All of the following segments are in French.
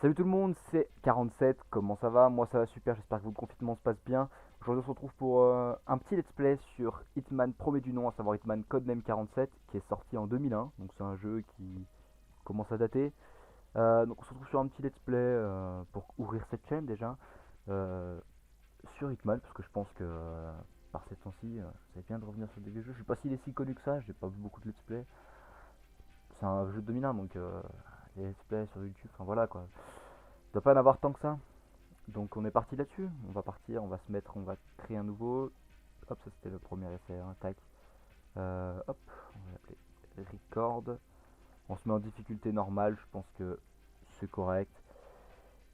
Salut tout le monde, c'est 47, comment ça va? Moi ça va super, j'espère que votre confinement se passe bien. Aujourd'hui on se retrouve pour un petit let's play sur Hitman premier du nom, à savoir Hitman Codename 47, qui est sorti en 2001, donc c'est un jeu qui commence à dater. Donc on se retrouve sur un petit let's play pour ouvrir cette chaîne déjà, euh, sur Hitman, parce que je pense que par ces temps-ci, c'est bien de revenir sur des vieux jeux. Je sais pas s'il est si connu que ça, j'ai pas vu beaucoup de let's play. C'est un jeu de 2001, donc les let's play sur YouTube, enfin voilà quoi. Il doit pas en avoir tant que ça. Donc on est parti là-dessus, on va partir, on va se mettre, on va créer un nouveau. Hop, ça c'était le premier essai, hein, tac. Hop, on va l'appeler record. On se met en difficulté normale, je pense que c'est correct.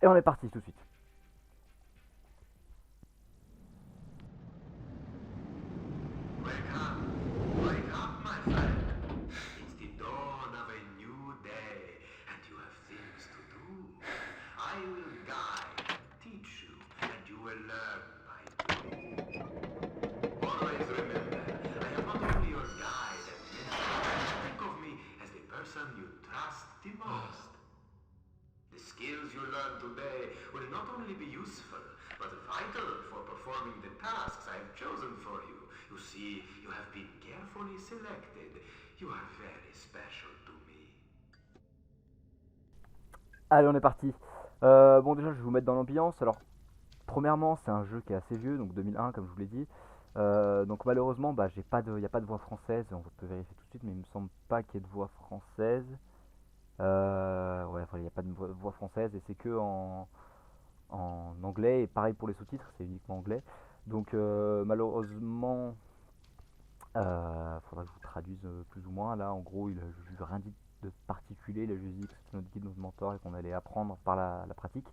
Et on est parti tout de suite. Wake up, my friend. It's the dawn of a new day, and you have things to do. I will guide, teach you, and you will learn by doing. Always remember, I am not only your guide and mentor, think of me as the person you trust the most. The skills you learn today will not only be useful, but vital for performing the tasks I have chosen for you. You see, you have been carefully selected. You are very special to me. Allez, on est parti. Bon, déjà, je vais vous mettre dans l'ambiance. Alors, premièrement, c'est un jeu qui est assez vieux, donc 2001, comme je vous l'ai dit. Donc, malheureusement, bah, il n'y a pas de voix française. On peut vérifier tout de suite, mais il me semble pas qu'il y ait de voix française. Ouais, il n'y a pas de voix française et c'est que en anglais. Et pareil pour les sous-titres, c'est uniquement anglais. Donc, malheureusement, faudra que je vous traduise plus ou moins. Là, en gros, il a juste rien dit de particulier. Il a juste dit que c'était notre guide, notre mentor et qu'on allait apprendre par la pratique.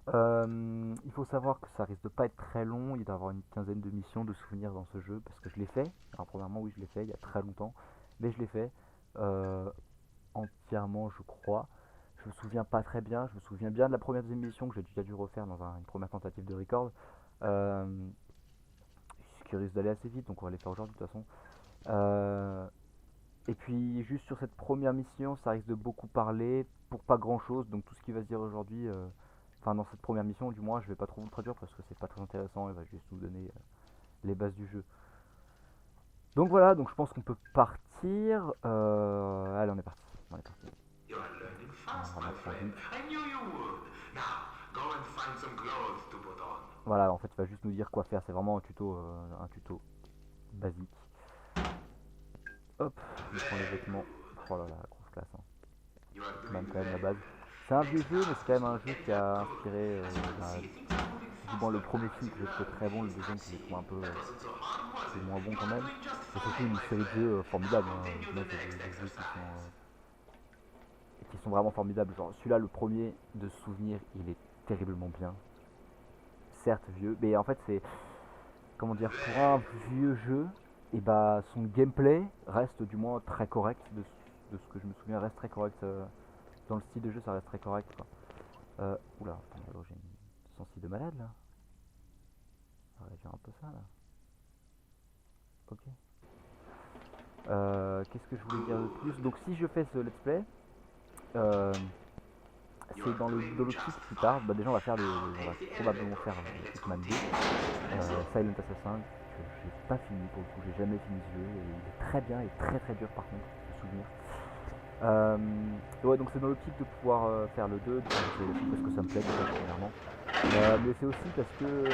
Il faut savoir que ça risque de pas être très long. Il doit y avoir une quinzaine de missions de souvenirs dans ce jeu parce que je l'ai fait. Alors, premièrement, oui, je l'ai fait il y a très longtemps, mais je l'ai fait euh, entièrement, je crois. Je me souviens pas très bien. Je me souviens bien de la première deuxième mission que j'ai déjà dû refaire dans une première tentative de record. Euh, Ce qui risque d'aller assez vite, donc on va les faire aujourd'hui de toute façon. Euh, et puis juste sur cette première mission, ça risque de beaucoup parler pour pas grand chose. Donc tout ce qui va se dire aujourd'hui, enfin dans cette première mission du moins, je vais pas trop vous le traduire parce que c'est pas très intéressant. Il va juste nous donner les bases du jeu. Donc voilà, donc je pense qu'on peut partir. Allez, on est parti. On est parti. You are learning On va fast, my vraiment faire friend. vite. I knew you would. Now, go and find some clothes to put on. Voilà, en fait, il va juste nous dire quoi faire. C'est vraiment un tuto basique. Hop, je prends les Very vêtements. good. Oh là là, grosse classe, hein. You are Même doing quand même la very base. well. C'est un vieux Next jeu, mais c'est quand même hours un will jeu get qui a very good. inspiré As you can bah, see, things are moving du moins le faster premier now as film you que j'ai trouvé learn très bon, le these deuxième que j'ai trouvé un cutscenes. peu That wasn't so hard, was it? moins bon You quand are même. doing just Et surtout fine, une my série de friend. jeux Now formidables, hein. continue Moi the c'est next des jeux exercise. qui sont vraiment formidables. Genre celui-là, le premier de souvenir, il est terriblement bien. Certes vieux, mais en fait c'est, comment dire, pour un Very vieux good. jeu, et bah son gameplay reste du moins très correct de ce que je me souviens, reste très correct. Dans le style de jeu, ça reste très correct quoi. Oula, attends, j'ai une sensi de malade là. On va réduire un peu ça là. Ok. Qu'est-ce que je voulais dire de plus? Good. Donc si je fais ce let's play, euh, You c'est are dans doing l'optique just plus tard. fine. Bah déjà on va faire Now on va take the probablement elevator faire and let's Hitman 2, continue the lesson. Silent Assassin que j'ai pas fini pour le coup, j'ai jamais fini ce jeu et il est très bien et très très dur par contre de souvenir. Ouais donc c'est dans l'optique de pouvoir faire le 2 parce que ça me plaît déjà premièrement. Mais c'est aussi parce que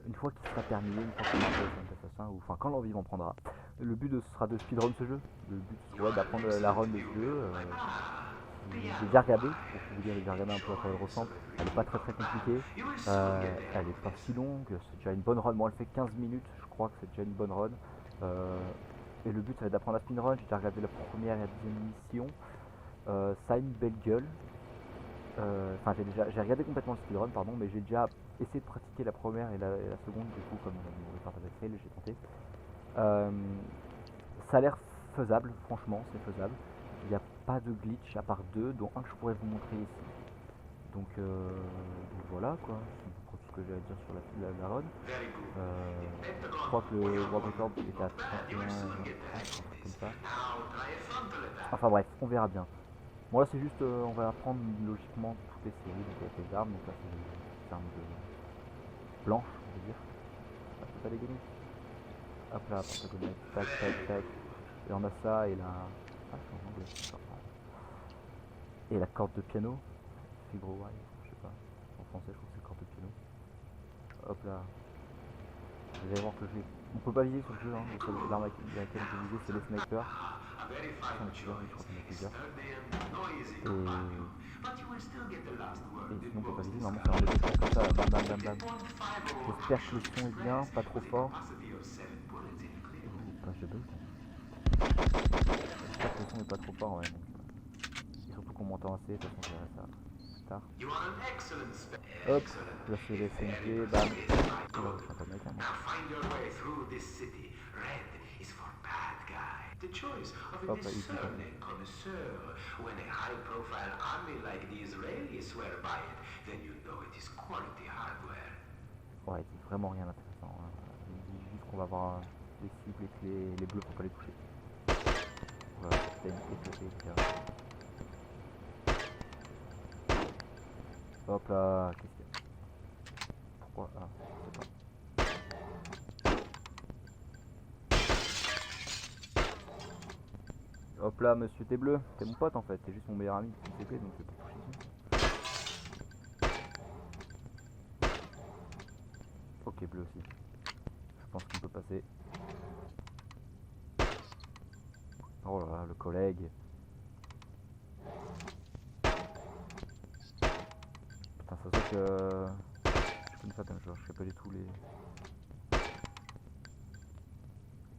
une fois qu'il sera terminé, une fois qu'on aura fait Silent Assassin, ou enfin quand l'envie m'en prendra, le but sera de speedrun ce jeu. Le but You serait are an d'apprendre la run excellent de ce pupil, jeu. my ah, J'ai déjà piano. regardé, pour tout vous dire, j'ai déjà regardé un peu à quoi elle Enjoy ressemble. some Elle n'est pas très très agreeable compliquée. fun. You will soon get the Elle hang n'est of pas si this. longue, c'est déjà une bonne run. Bon, elle fait 15 minutes, je crois que c'est déjà une bonne run. Euh, et le but, ça va être d'apprendre la speedrun. J'ai déjà regardé la première et la deuxième mission. Ça a une belle gueule. Enfin, j'ai regardé complètement le speedrun, pardon, mais j'ai déjà essayé de pratiquer la première et la seconde. Du coup, comme on veut faire pas fail, j'ai tenté. Euh, Ça a l'air faisable, franchement, c'est faisable. Il n'y a pas de glitch à part deux, dont un que je pourrais vous montrer ici. Donc voilà quoi, c'est à peu près tout ce que j'ai à dire sur la run. Very good. The Je crois que pentagon on le your world right. record était à Not bad. You will 31 soon 30, get the un hang of truc comme this. ça. Now try a frontal attack. Enfin bref, on verra bien. Bon là c'est juste, on va apprendre logiquement toutes les séries, donc avec les armes, donc là c'est des armes blanches, on va dire. Ah, c'est pas les gagner. Hop là, pentagonite, tac tac tac. Et on a ça et la... Ah c'est en anglais, d'accord. Et la corde de piano, fibrowire, je sais pas. En français je crois que c'est corde de piano. Hop là. Vous allez voir que je vais... On peut pas viser sur le jeu, hein. L'arme avec laquelle on peut viser c'est les snipers. A very J'en ai fine plusieurs, oui, je crois choice. qu'on a A plusieurs. sturdy and noisy companion. But you will still get the last word Et in sinon on peut pas most viser, normalement c'est dans les deux comme ça, bam bam bam bam. 10.50 J'espère que le Schuss son est bien, Express pas trop with a fort. capacity of 7 bullets in clip. Ouh, page de bug. J'espère que le son est pas trop fort, ouais. Donc, et surtout qu'on m'entend assez, de toute façon je verrai ça plus tard. You are an excellent Hop, excellent. là c'est les Very SMG, bam. persuasive, my Oula, good. je suis un peu américain moi. Now find your way through this city. Red is for bad guy. The choice of a Hop, là, easy comme discerning connoisseur. When a high-profile army like the Israelis swear by it, then you know it is quality hardware. ouais, il dit vraiment rien d'intéressant, hein. Il dit juste qu'on va avoir les cibles et que les bleus faut pas les toucher. Voilà, c'est une éclaté, etc. Hop là, qu'est-ce qu'il y a? Pourquoi? Ah, je sais pas. Hop là, monsieur, t'es bleu. T'es mon pote en fait, t'es juste mon meilleur ami depuis le CP, donc je peux toucher dessus. Ok, bleu aussi. Je pense qu'on peut passer. Oh là là, le collègue. Putain, ça se voit que je connais pas comme joueur, je sais pas du tout les...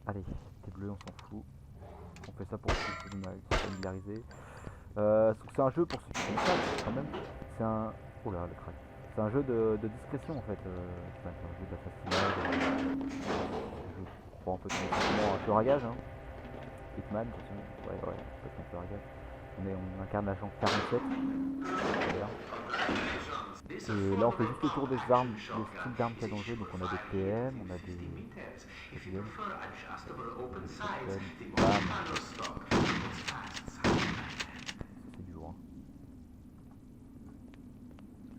Allez, t'es bleu, on s'en fout. On fait ça pour se familiariser. C'est un jeu pour ceux qui connaissent pas quand même. C'est un... Oh là, le crack. C'est un jeu de discrétion en fait. C'est un jeu d'assassinat. Je crois un peu simplement un tueur à gage. Hein. Hitman, de toute façon. Ouais, peut-être un tueur à gage. On incarne l'agent 47. Et là on fait juste le tour des armes, des styles d'armes qu'il y a dans le jeu. Donc on a des PM, on a des SVM, bam. C'est du lourd. Hein.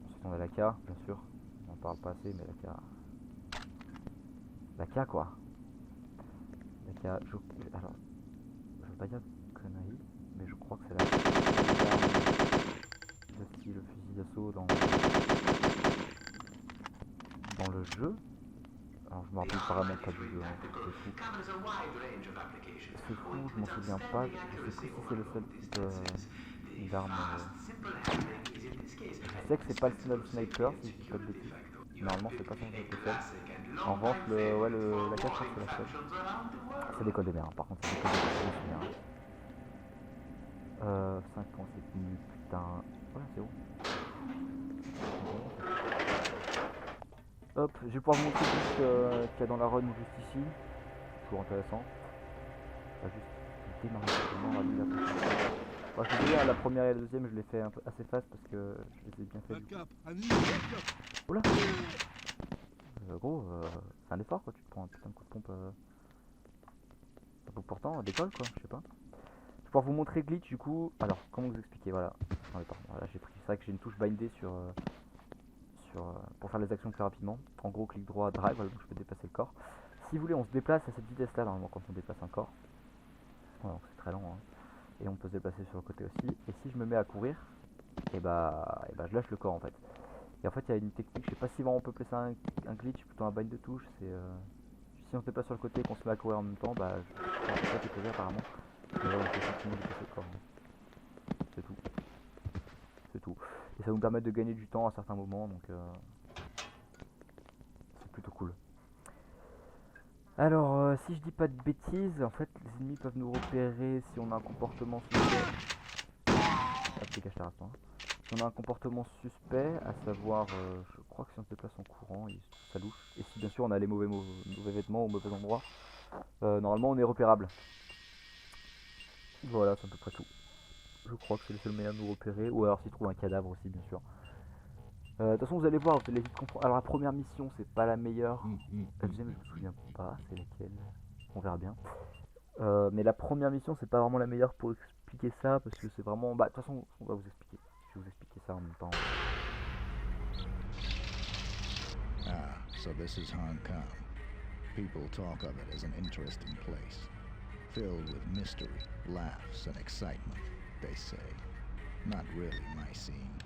Ensuite on a la K, bien sûr. On en parle pas assez, mais la K. La K quoi. La K, alors, je veux pas dire connerie, mais je crois que c'est la de style fusil d'assaut dans le jeu. Alors je me rappelle vraiment pas du jeu, hein. C'est fou, je m'en souviens pas, je sais plus si c'est le seul type d'arme. Je sais que c'est pas le sniper, si je dis pas de bêtises. Normalement c'est pas ça le seul. En revanche, la cache, je crois que c'est la seule. C'est l'école des mers, hein. Par contre c'est l'école des mers, je me souviens. 5 ans c'est nul, putain. Voilà, c'est bon. Hop, je vais pouvoir vous montrer juste qu'il y a dans la run juste ici. Toujours intéressant. On va juste démarrer simplement, ravi la prochaine. Bon, je vous dis, la première et la deuxième, je les fais un peu assez fast parce que je les ai bien fait. Oula gros, c'est un effort quoi, tu te prends un putain de coup de pompe. Pourtant, d'école quoi, je sais pas. Je vais pouvoir vous montrer glitch du coup. Alors, comment vous expliquer, voilà. Non, pardon, voilà, j'ai pris ça que j'ai une touche bindée pour faire les actions plus rapidement. En gros, clic droit, drive, voilà, donc je peux déplacer le corps. Si vous voulez, on se déplace à cette vitesse là, normalement, quand on déplace un corps. Voilà, donc c'est très lent, hein. Et on peut se déplacer sur le côté aussi. Et si je me mets à courir, et bah je lâche le corps en fait. Et en fait, il y a une technique, je sais pas si vraiment on peut placer un glitch, plutôt un bind de touche. C'est si on se déplace sur le côté et qu'on se met à courir en même temps, bah je pense pas découvrir apparemment. Mais là, on peut effectivement déplacer le corps. Hein. C'est tout. C'est tout. Et ça va nous permettre de gagner du temps à certains moments, donc c'est plutôt cool. Alors, si je dis pas de bêtises, en fait, les ennemis peuvent nous repérer si on a un comportement suspect. Ah, dégage ta race, hein. Si on a un comportement suspect, à savoir, je crois que si on se déplace en courant, ça louche. Et si bien sûr on a les mauvais vêtements au mauvais endroit, normalement on est repérable. Voilà, c'est à peu près tout. Je crois que c'est le seul moyen de nous repérer, ou alors s'il trouve un cadavre aussi, bien sûr. De toute façon, vous allez voir, vous allez vite comprendre. Alors, la première mission, c'est pas la meilleure. La deuxième, je me souviens pas, c'est laquelle. On verra bien. Mais la première mission, c'est pas vraiment la meilleure pour expliquer ça, parce que c'est vraiment... Bah, de toute façon, on va vous expliquer. Je vais vous expliquer ça en même temps. Ah, so this is Hong Kong. People talk of it as an interesting place, filled with mystery, laughs, and excitement, they say. Not really my scene.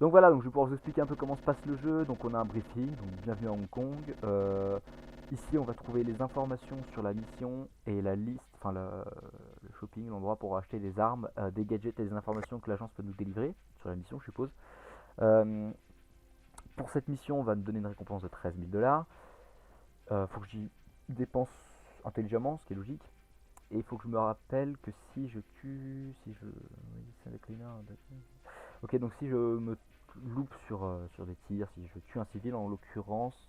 Donc voilà, donc je vais pouvoir vous expliquer un peu comment se passe le jeu. Donc on a un briefing, donc bienvenue à Hong Kong. Ici on va trouver les informations sur la mission et la liste, enfin le shopping, l'endroit pour acheter des armes, des gadgets et des informations que l'agence peut nous délivrer sur la mission, je suppose. Pour cette mission, on va me donner une récompense de 13 000 $. Faut que j'y dépense intelligemment, ce qui est logique. Et il faut que je me rappelle que si je tue, si je... Oui, c'est avec Lina, ok, donc si je me loupe sur des tirs, si je tue un civil en l'occurrence,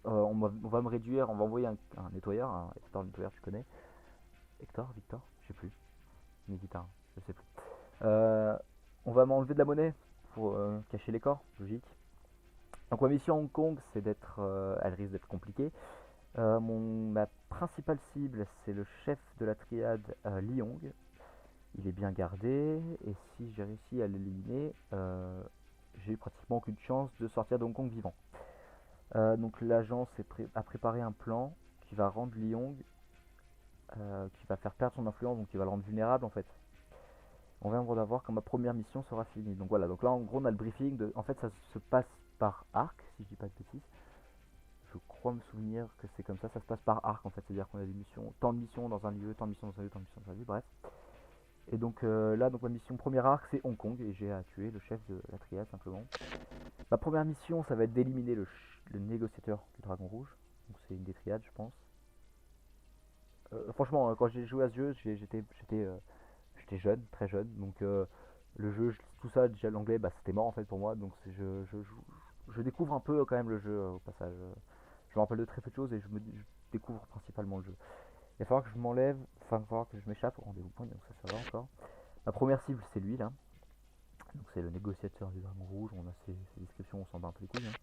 on va me réduire, on va envoyer un nettoyeur, un Hector nettoyeur, tu connais. Hector, Victor, je sais plus. Nikita, je sais plus. On va m'enlever de la monnaie pour cacher les corps, logique. Donc ma mission à Hong Kong, c'est d'être, elle risque d'être compliquée. Ma principale cible, c'est le chef de la triade Li Hong. Il est bien gardé, et si j'ai réussi à l'éliminer, j'ai pratiquement aucune chance de sortir de Hong Kong vivant. Donc l'agence a préparé un plan qui va rendre Li Hong, qui va faire perdre son influence, donc qui va le rendre vulnérable en fait. On vient de voir quand ma première mission sera finie. Donc voilà, donc là en gros on a le briefing, en fait ça se passe par arc, si je dis pas de bêtises. Je crois me souvenir que c'est comme ça se passe par arc en fait, c'est-à-dire qu'on a des missions, tant de missions dans un lieu, tant de missions dans un lieu, tant de missions dans un lieu, bref. Et donc là, donc ma mission première arc, c'est Hong Kong, et j'ai à tuer le chef de la triade simplement. Ma première mission, ça va être d'éliminer le négociateur du Dragon Rouge. Donc c'est une des triades, je pense. Franchement, quand j'ai joué à ce jeu, j'étais jeune, très jeune. Donc le jeu, tout ça, déjà l'anglais, bah, c'était mort en fait pour moi. Donc je découvre un peu quand même le jeu au passage. Je me rappelle de très peu de choses et je découvre principalement le jeu. Il va falloir que je m'enlève, enfin il va falloir que je m'échappe au rendez-vous point, donc ça va encore. Ma première cible, c'est lui là. Donc c'est le négociateur du Dragon Rouge, on a ses descriptions, on s'en bat un peu les couilles. Hein.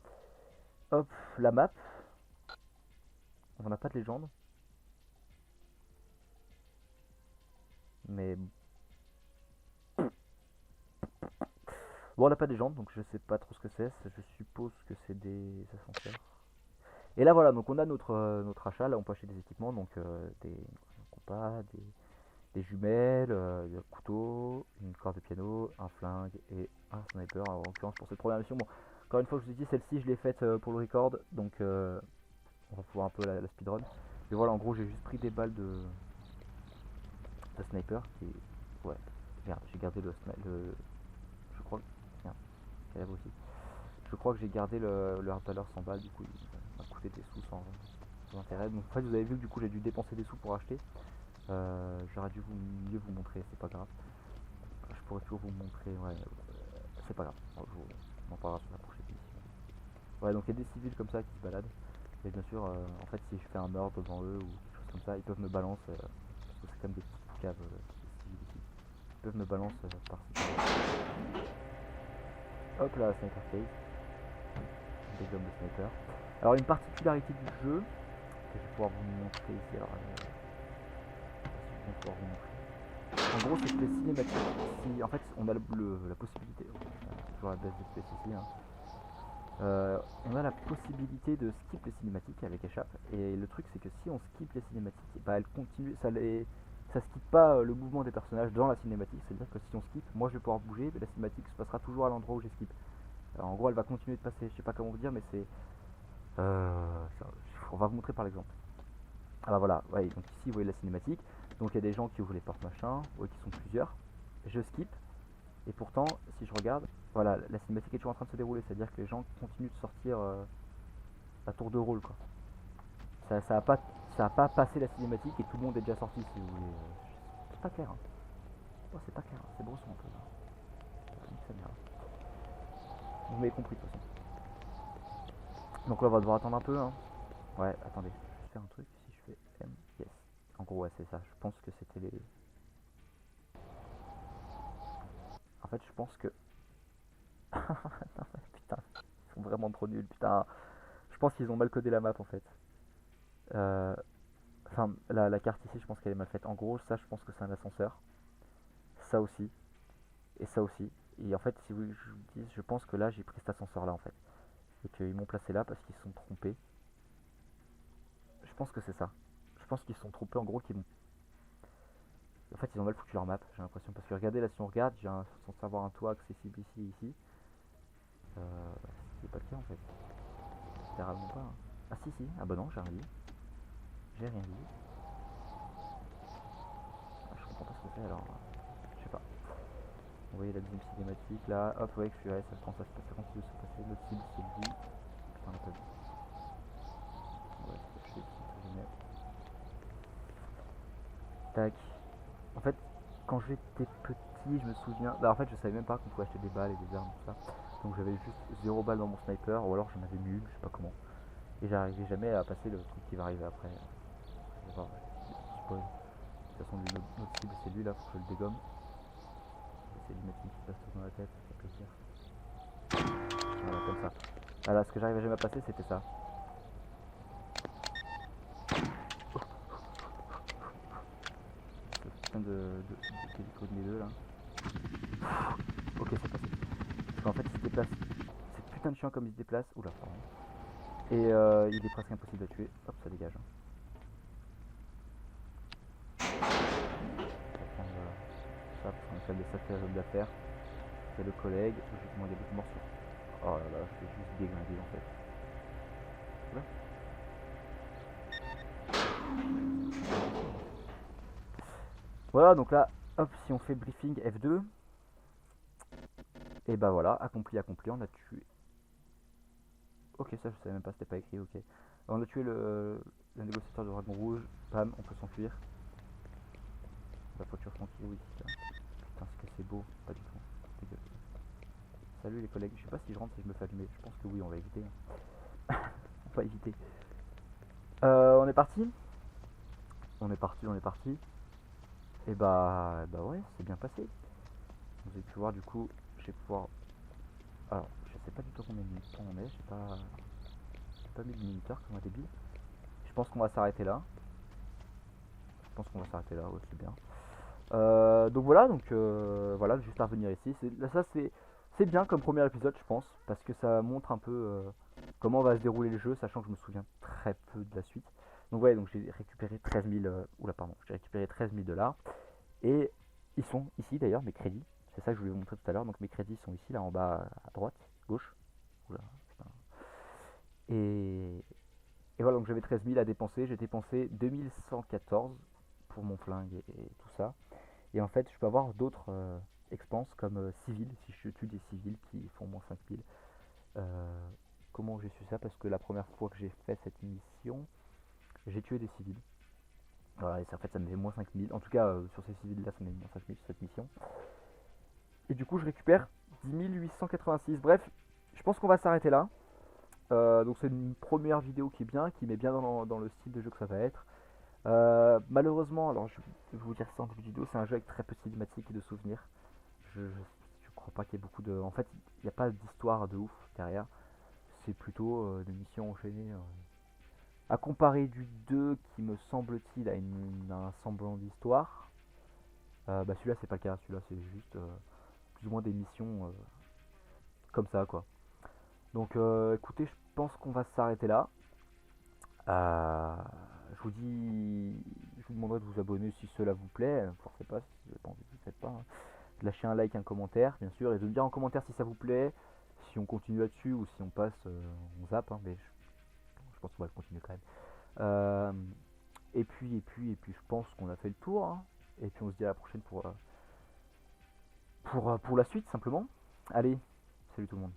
Hop, la map. On n'a pas de légende. Mais bon, on n'a pas de légende, donc je sais pas trop ce que c'est. Je suppose que c'est des ascenseurs. Et là voilà, donc on a notre achat, là on peut acheter des équipements, donc des compas, des jumelles, un couteau, une corde de piano, un flingue et un sniper. Alors, en l'occurrence pour cette première mission, bon, encore une fois je vous ai dit, celle-ci je l'ai faite pour le record, donc on va pouvoir un peu la speedrun. Et voilà, en gros j'ai juste pris des balles de sniper qui est... Ouais, merde, j'ai gardé je crois... Merde, calibre aussi. Je crois que j'ai gardé le harpaleur 100 balles, du coup il m'a coûté des sous sans intérêt. Donc en fait vous avez vu que du coup j'ai dû dépenser des sous pour acheter. J'aurais dû mieux vous montrer, c'est pas grave. Je pourrais toujours vous montrer, ouais, c'est pas grave. On en parlera sur la prochaine émission. Ouais, donc il y a des civils comme ça qui se baladent. Et bien sûr, en fait, si je fais un meurtre devant eux ou quelque chose comme ça, ils peuvent me balancer, parce que c'est comme des petites caves civils ici. Ils peuvent me balancer par-ci. Hop là, sniper case. Des hommes de sniper. Alors, une particularité du jeu, que je vais pouvoir vous montrer ici. Alors, je vais pouvoir vous montrer. En gros, c'est que les cinématiques, si en fait on a la possibilité, toujours la baisse d'espèce ici, hein, on a la possibilité de skip les cinématiques avec échappe. Et le truc, c'est que si on skip les cinématiques, bah elles continuent, ça skip pas le mouvement des personnages dans la cinématique. C'est-à-dire que si on skip, moi je vais pouvoir bouger, mais la cinématique se passera toujours à l'endroit où j'ai skip. Alors, en gros, elle va continuer de passer. Je sais pas comment vous dire, mais c'est, on va vous montrer par l'exemple. Ah bah voilà, ouais, donc ici vous voyez la cinématique. Donc il y a des gens qui ouvrent les portes machin, ouais, qui sont plusieurs. Je skip, et pourtant, si je regarde, voilà, la cinématique est toujours en train de se dérouler, c'est-à-dire que les gens continuent de sortir à tour de rôle, quoi. Ça a pas passé la cinématique et tout le monde est déjà sorti, si vous voulez. C'est pas clair, hein. Oh, c'est pas clair, hein. C'est brosson un peu. Vous m'avez compris de toute façon. Donc là, on va devoir attendre un peu, hein. Ouais, attendez, je vais faire un truc, si je fais M, yes. En gros, ouais, c'est ça, je pense que c'était les... En fait, je pense que... Putain, ils sont vraiment trop nuls, putain. Je pense qu'ils ont mal codé la map, en fait. Enfin, la carte ici, je pense qu'elle est mal faite. En gros, ça, je pense que c'est un ascenseur. Ça aussi. Et ça aussi. Et en fait, si vous, je vous dis, je pense que là, j'ai pris cet ascenseur-là, en fait. Et qu'ils m'ont placé là parce qu'ils se sont trompés. Je pense que c'est ça. Je pense qu'ils se sont trompés, en gros, qu'ils m'ont... En fait, ils ont mal foutu leur map, j'ai l'impression. Parce que regardez, là, si on regarde, censé avoir un toit accessible ici, ici. C'est pas le cas, en fait. Littéralement pas. Hein. Ah si, si. Ah bah non, j'ai rien dit. J'ai rien dit. Ah, je comprends pas ce que c'est, alors... je sais pas. Vous voyez la deuxième cinématique, là. Hop, ouais, je suis là, ça continue de se passer. Notre cible, c'est lui. Putain, on l'a pas vu. Ouais, c'est caché, c'est jamais. Tac. En fait, quand j'étais petit, je me souviens. Bah, en fait, je savais même pas qu'on pouvait acheter des balles et des armes, tout ça. Donc j'avais juste 0 balles dans mon sniper, ou alors j'en avais mis une, je sais pas comment. Et j'arrivais jamais à passer le truc qui va arriver après. Je vais voir, spoil. De toute façon, notre cible, c'est lui là, faut que je le dégomme. J'essaie de lui mettre une petite bastos dans la tête, ça fait plaisir. Voilà, comme ça. Voilà, ce que j'arrivais jamais à passer, c'était ça. Ce putain d'hélico de mes deux là. Ok, c'est passé. Parce qu'en fait, il se déplace. C'est putain de chiant comme il se déplace. Oula, pardon. Et il est presque impossible à tuer. Hop, ça dégage. Hein. On va prendre ça parce qu'on a fait des sacrés hommes d'affaires. Il y a le collègue. Logiquement, il y a d'autres morceaux. Oh là là, je vais juste déglinguer en fait. Là. Voilà, donc là, hop, si on fait briefing F2. Et bah voilà, accompli, accompli, on a tué. Ok, ça je savais même pas, c'était pas écrit, ok. On a tué le négociateur de Dragon Rouge. Bam, on peut s'enfuir. La voiture tranquille, oui. Putain, ce que c'est beau, pas du tout. Dégueu. Salut les collègues, je sais pas si je rentre si je me fais allumer. Je pense que oui, on va éviter. On va éviter. On est parti. On est parti, on est parti. Et bah ouais, c'est bien passé. Vous avez pu voir du coup, je vais pouvoir. Alors, je sais pas du tout combien de temps on est, j'ai pas mis le minuteur comme un débile. Je pense qu'on va s'arrêter là. Je pense qu'on va s'arrêter là, ouais, c'est bien. Donc voilà, voilà, juste à revenir ici. Ça c'est bien comme premier épisode, je pense, parce que ça montre un peu comment va se dérouler le jeu, sachant que je me souviens très peu de la suite. Donc ouais, donc j'ai récupéré 13 000, oula pardon, j'ai récupéré 13 000 $. Et ils sont ici d'ailleurs, mes crédits. C'est ça que je voulais vous montrer tout à l'heure. Donc mes crédits sont ici, là en bas à droite, gauche. Oula, putain. Et, et voilà, donc j'avais 13 000 à dépenser. J'ai dépensé 2114 pour mon flingue et tout ça. Et en fait, je peux avoir d'autres expenses comme civils, si je tue des civils qui font moins 5000. Comment j'ai su ça? Parce que la première fois que j'ai fait cette mission, j'ai tué des civils. Voilà, et en fait, ça me fait moins 5000. En tout cas, sur ces civils-là, ça me fait moins 5000 sur cette mission. Et du coup, je récupère 10 886. Bref, je pense qu'on va s'arrêter là. Donc, c'est une première vidéo qui est bien, qui met bien dans le style de jeu que ça va être. Malheureusement, alors je vais vous dire ça en début de vidéo, c'est un jeu avec très peu de cinématiques et de souvenirs. Je crois pas qu'il y ait beaucoup de. En fait, il n'y a pas d'histoire de ouf derrière. C'est plutôt des missions enchaînées. À comparer du 2 qui me semble-t-il a un semblant d'histoire. Bah celui-là c'est pas le cas, celui-là c'est juste plus ou moins des missions comme ça quoi. Donc écoutez, je pense qu'on va s'arrêter là. Je vous dis, je vous demanderai de vous abonner si cela vous plaît. Forcez pas, si vous n'avez pas envie, ne faites pas. Hein. De lâcher un like, un commentaire, bien sûr, et de me dire en commentaire si ça vous plaît, si on continue là-dessus ou si on passe, on zappe. Hein, mais je pense qu'on va continuer quand même. Et puis, je pense qu'on a fait le tour. Hein, et puis on se dit à la prochaine pour la suite simplement. Allez, salut tout le monde.